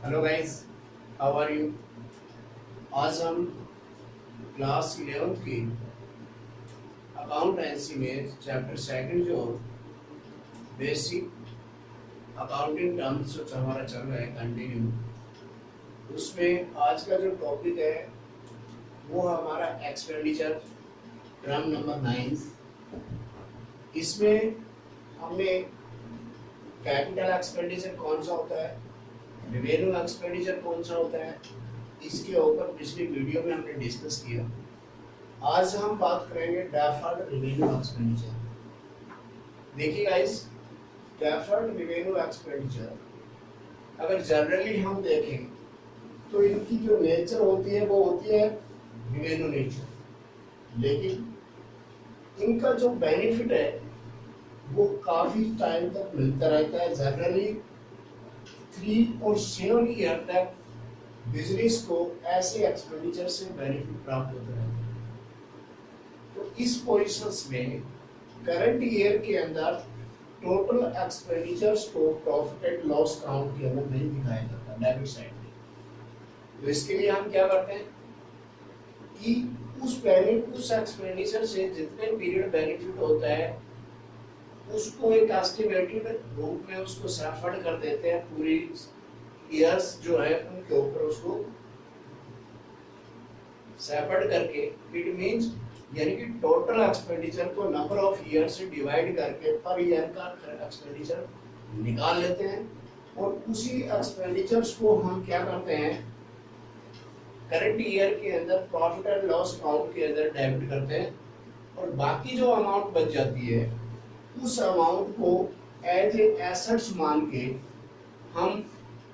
Hello guys, how are you. आज हम class 11th की अकाउंटेंसी में चैप्टर सेकंड जो बेसिक अकाउंटिंग टर्म्स जो हमारा चल रहा है कंटिन्यू, उसमें आज का जो टॉपिक है वो हमारा एक्सपेंडिचर, टर्म नंबर 9। इसमें हमने कैपिटल एक्सपेंडिचर कौन सा होता है, रेवेन्यू एक्सपेंडिचर कौन सा होता है, इसके ऊपर पिछली वीडियो में हमने डिस्कस किया। आज हम बात करेंगे डेफर्ड रेवेन्यू एक्सपेंडिचर। देखिए गाइस, डेफर्ड रेवेन्यू एक्सपेंडिचर अगर जनरली हम देखें तो इनकी जो नेचर होती है वो होती है रेवेन्यू नेचर, लेकिन इनका जो बेनिफिट है वो काफी टाइम तक मिलता रहता है। जनरली 3 और 7 ईयर तक बिजनेस को ऐसे एक्सपेंडिचर से बेनिफिट प्राप्त होता है। तो इस पोजीशंस में करंट ईयर के अंदर टोटल एक्सपेंडिचर्स को प्रॉफिट एंड लॉस अकाउंट के अंदर नहीं दिखाया जाता डेबिट साइड में। तो इसके लिए हम क्या करते हैं कि उस एक्सपेंडिचर से जितने पीरियड बेनिफिट होता है उसको एक एस्टिमेटेड रूप में उसको सेफर्ड कर देते हैं, पूरी ईयर्स जो है उनके ऊपर उसको सेफर्ड करके, इट मींस यानी कि टोटल एक्सपेंडिचर को नंबर ऑफ ईयर से डिवाइड करके पर ईयर का एक्सपेंडिचर निकाल लेते हैं और उसी एक्सपेंडिचर्स को हम क्या करते हैं करंट ईयर के अंदर प्रॉफिट एंड लॉस अकाउंट के अंदर डेबिट करते हैं, और बाकी जो अमाउंट बच जाती है उस अमाउंट को एज ए एसेट्स मान के हम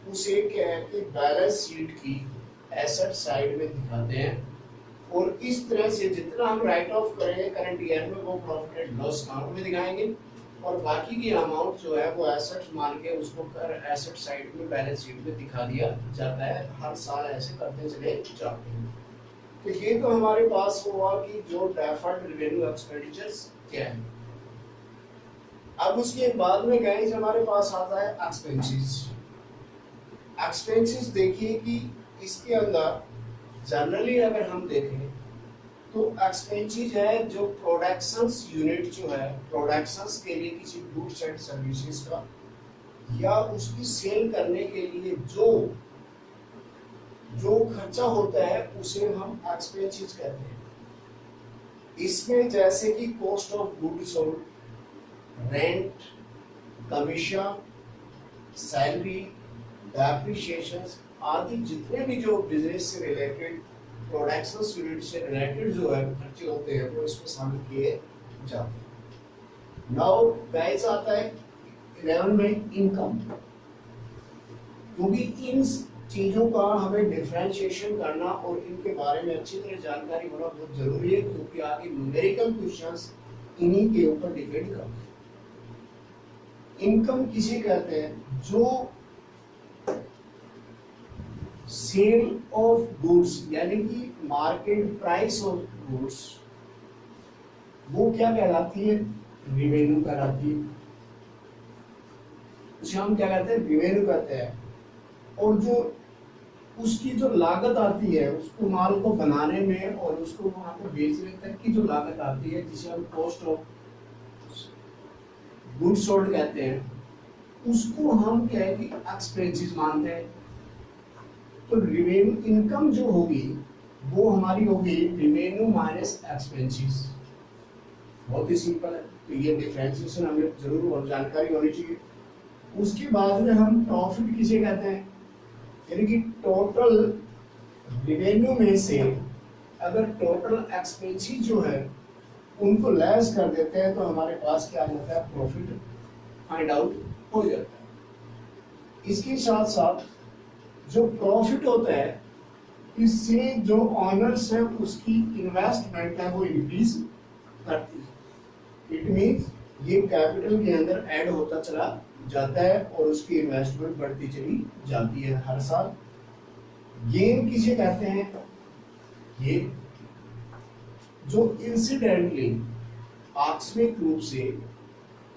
उसे क्या है कि बैलेंस शीट की एसेट साइड में दिखाते हैं, और इस तरह से जितना हम राइट ऑफ करेंगे करंट ईयर में वो प्रॉफिट एंड लॉस अकाउंट में दिखाएंगे, और बाकी की अमाउंट जो है वो एसेट्स मान के उसको कर एसेट साइड में बैलेंस शीट में दिखा दिया जाता है। हर साल ऐसे करते चले जाते हैं। तो ये तो हमारे पास हुआ कि जो डेफर्ड रेवेन्यू एक्सपेंडिचर्स क्या है। अब उसके बाद में गाइस हमारे पास आता है एक्सपेंसेस। एक्सपेंसेस देखिए कि इसके अंदर जनरली अगर हम देखें तो एक्सपेंसेस है जो प्रोडक्शंस यूनिट जो है प्रोडक्शंस के लिए किसी गुड्स एंड सर्विसेज का या उसकी सेल करने के लिए जो खर्चा होता है उसे हम एक्सपेंसेस कहते हैं। इसमें जैसे कि cost of goods sold, rent, commission, salary, depreciation आदि जितने भी जो बिजनेस से रिलेटेड प्रोडक्शन यूनिट से रिलेटेड जो है खर्चे होते हैं वो इसमें शामिल किए जाते हैं। नाउ गाइस आता है 11 में इनकम, क्योंकि इन चीजों का हमें डिफरेंशिएशन करना और इनके बारे में अच्छी तरह जानकारी होना बहुत जरूरी है, क्योंकि आगे न्यूमेरिकल क्वेश्चंस इन्हीं के ऊपर डिपेंड करते हैं। इनकम किसे कहते हैं? जो सेल ऑफ गुड्स यानी कि मार्केट प्राइस ऑफ गुड्स वो क्या कहलाती है? रिवेन्यू कहलाती है। उसे हम क्या कहते हैं? रिवेन्यू कहते हैं। और जो उसकी जो लागत आती है उसको माल को बनाने में और उसको वहां पर बेचने तक की जो लागत आती है जिसे हम कॉस्ट ऑफ गुड्स सोल्ड कहते हैं, उसको हम क्या है कि एक्सपेंसेस मानते हैं। तो रिवेन्यू इनकम जो होगी वो हमारी होगी रिवेन्यू माइनस एक्सपेंसेस। बहुत ही सिंपल है, तो ये डिफरेंशिएशन हमें जरूर जानकारी होनी चाहिए। उसके बाद में हम प्रॉफिट किसे कहते हैं? यानी कि टोटल रिवेन्यू में से अगर टोटल एक्सपेंसेस जो है उनको लेस कर देते हैं तो हमारे पास क्या आ जाता है? प्रॉफिट फाइंड आउट हो जाता है। इसके साथ साथ जो प्रॉफिट होता है इससे जो ऑनर्स है उसकी इन्वेस्टमेंट है वो इंक्रीज करती है। इट मींस ये कैपिटल के अंदर ऐड होता चला जाता है और उसकी इन्वेस्टमेंट बढ़ती चली जाती है हर साल। गेन किसे कहते हैं? ये जो इंसिडेंटली आकस्मिक रूप से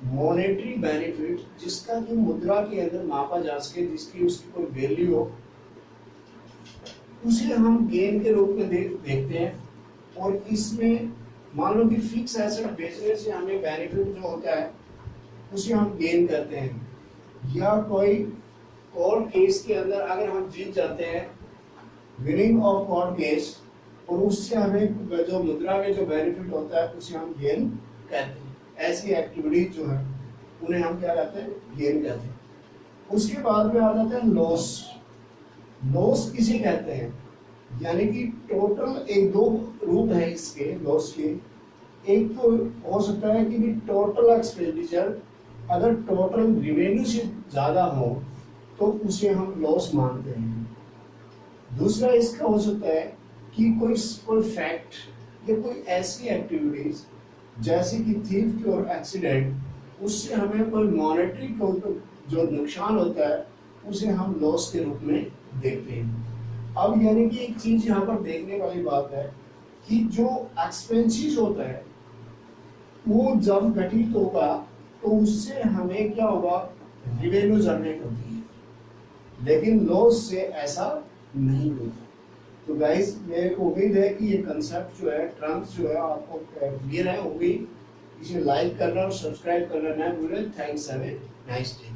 मॉनेटरी बेनिफिट जिसका कि मुद्रा के अंदर मापा जा सके, जिसकी उसकी कोई वैल्यू हो, उसे हम गेन के रूप में देखते हैं। और इसमें मान लो कि फिक्स एसेट बेचने से हमें बेनिफिट जो होता है उसे हम गेन करते हैं, या कोई कोर्ट केस के अंदर अगर हम जीत जाते हैं, विनिंग ऑफ कोर्ट केस, और उससे हमें जो मुद्रा में जो बेनिफिट होता है उसे हम गेन कहते हैं। ऐसी एक्टिविटीज जो है उन्हें हम क्या कहते हैं, गेन कहते हैं। उसके बाद में आ जाते हैं लॉस। लॉस किसे कहते हैं, यानी कि टोटल एक दो रूप है इसके लॉस के। एक तो हो सकता है कि टोटल एक्सपेंडिचर अगर टोटल रिवेन्यू से ज्यादा हो तो उसे हम लॉस मानते हैं। दूसरा इसका हो सकता है कि कोई फैक्ट या कोई ऐसी एक्टिविटीज जैसे कि थीफ और एक्सीडेंट, उससे हमें कोई मॉनेटरी जो नुकसान होता है उसे हम लॉस के रूप में देखते हैं। अब यानी कि एक चीज यहाँ पर देखने वाली बात है कि जो एक्सपेंसेस होता है वो जब घटित होगा तो उससे हमें क्या होगा, रिवेन्यू जनरेट होती है, लेकिन लॉस से ऐसा नहीं होता। तो गाइस मेरे को उम्मीद है कि ये कंसेप्ट जो है, टर्म्स जो है आपको क्लियर है होगी। इसे लाइक करना और सब्सक्राइब करना ना भूलें। Thanks, have a nice day.